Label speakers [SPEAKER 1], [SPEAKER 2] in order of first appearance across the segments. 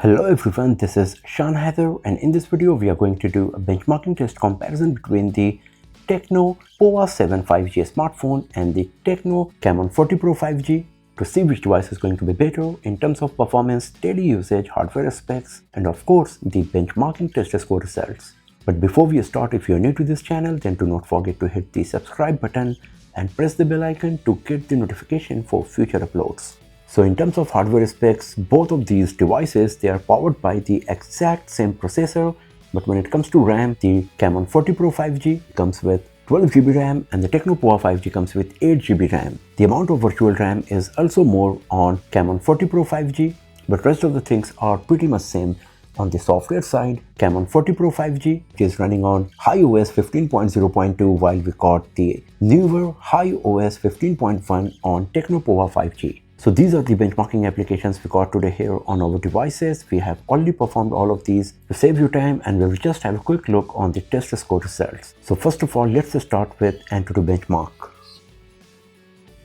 [SPEAKER 1] Hello everyone, this is Shan Heather, and in this video we are going to do a benchmarking test comparison between the Tecno Pova 7 5G smartphone and the Tecno Camon 40 Pro 5G to see which device is going to be better in terms of performance, daily usage, hardware specs, and of course the benchmarking test score results. But before we start, if you are new to this channel, then do not forget to hit the subscribe button and press the bell icon to get the notification for future uploads. So in terms of hardware specs, both of these devices, they are powered by the exact same processor, but when it comes to RAM, the Camon 40 Pro 5G comes with 12GB RAM and the Tecno Pova 5G comes with 8GB RAM. The amount of virtual RAM is also more on Camon 40 Pro 5G, but rest of the things are pretty much same. On the software side, Camon 40 Pro 5G is running on iOS 15.0.2 while we got the newer iOS 15.1 on Tecno Pova 5G. So these are the benchmarking applications we got today here on our devices. We have already performed all of these to save you time, and we will just have a quick look on the test score results. So first of all, let's start with AnTuTu Benchmark.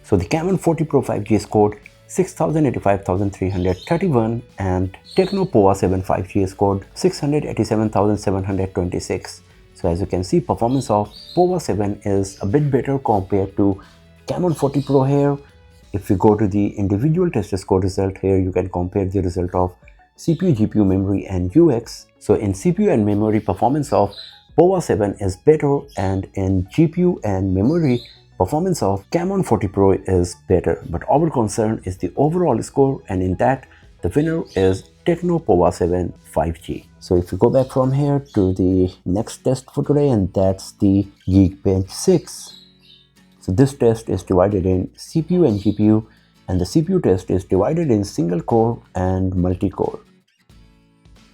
[SPEAKER 1] So the Camon 40 Pro 5G scored 6,085,331 and Tecno Pova 7 5G scored 687,726. So as you can see, performance of Pova 7 is a bit better compared to Camon 40 Pro here. If we go to the individual test score result here, you can compare the result of CPU, GPU, memory and UX. So in CPU and memory, performance of Pova 7 is better, and in GPU and memory, performance of Camon 40 Pro is better. But our concern is the overall score, and in that, the winner is Tecno Pova 7 5G. So if we go back from here to the next test for today, and that's the Geekbench 6. So this test is divided in CPU and GPU, and the CPU test is divided in single core and multi-core.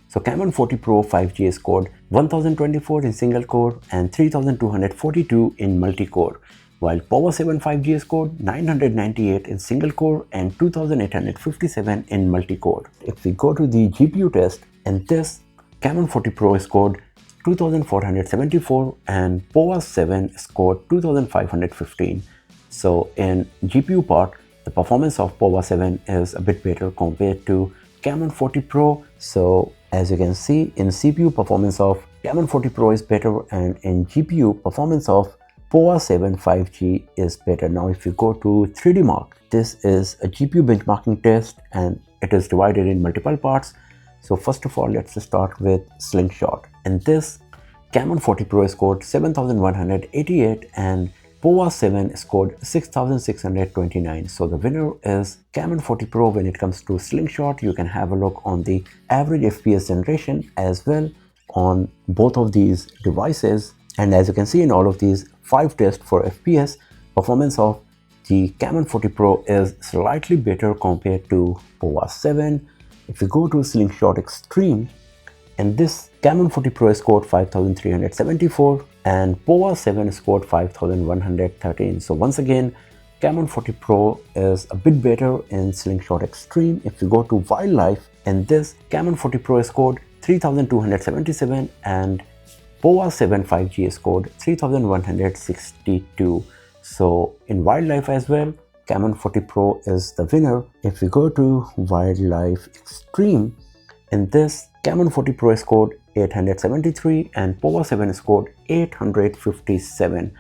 [SPEAKER 1] So Camon 40 Pro 5G scored 1024 in single core and 3242 in multi-core, while Pova 7 5G scored 998 in single core and 2857 in multi-core. If we go to the GPU test, in this Camon 40 Pro scored 2474 and Pova 7 scored 2515. So in GPU part, the performance of Pova 7 is a bit better compared to Camon 40 Pro. So as you can see, in CPU, performance of Camon 40 Pro is better, and in GPU, performance of Pova 7 5G is better. Now if you go to 3D Mark, this is a GPU benchmarking test and it is divided in multiple parts. So first of all, let's start with Slingshot. In this, Camon 40 Pro scored 7188 and Pova 7 scored 6629. So the winner is Camon 40 Pro when it comes to Slingshot. You can have a look on the average FPS generation as well on both of these devices. And as you can see in all of these 5 tests for FPS, performance of the Camon 40 Pro is slightly better compared to Pova 7. If we go to Slingshot Extreme, and this Camon 40 Pro scored 5374 and Pova 7 scored 5113. So once again, Camon 40 Pro is a bit better in Slingshot Extreme. If we go to Wildlife, and this Camon 40 Pro scored 3277 and Pova 7 5G scored 3162. So in Wildlife as well, Camon 40 Pro is the winner. If we go to Wildlife Extreme, in this Camon 40 Pro scored 873 and Pova 7 scored 857.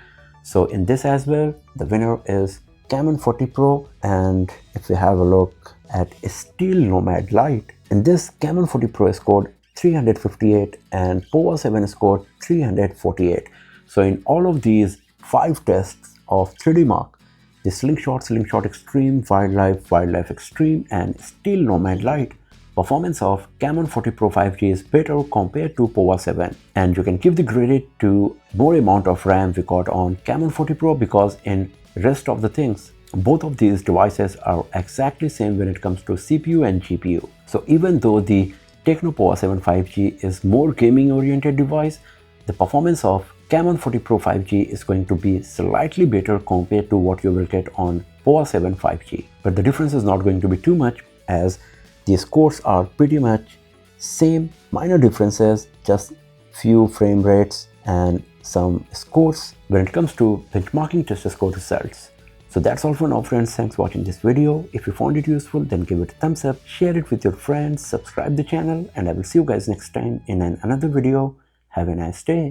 [SPEAKER 1] So in this as well, the winner is Camon 40 Pro. And if we have a look at Steel Nomad Lite, in this Camon 40 Pro scored 358 and Pova 7 scored 348. So in all of these 5 tests of 3D Mark, the Slingshot, Slingshot Extreme, Wildlife, Wildlife Extreme and Steel Nomad Lite, performance of Camon 40 Pro 5G is better compared to Pova 7. And you can give the credit to more amount of RAM we got on Camon 40 Pro, because in rest of the things, both of these devices are exactly same when it comes to CPU and GPU. So even though the Tecno Pova 7 5G is more gaming oriented device, the performance of Camon 40 Pro 5G is going to be slightly better compared to what you will get on Pova 7 5G. But the difference is not going to be too much, as the scores are pretty much same, minor differences, just few frame rates and some scores when it comes to benchmarking test score results. So that's all for now, friends. Thanks for watching this video. If you found it useful, then give it a thumbs up, share it with your friends, subscribe the channel, and I will see you guys next time in another video. Have a nice day.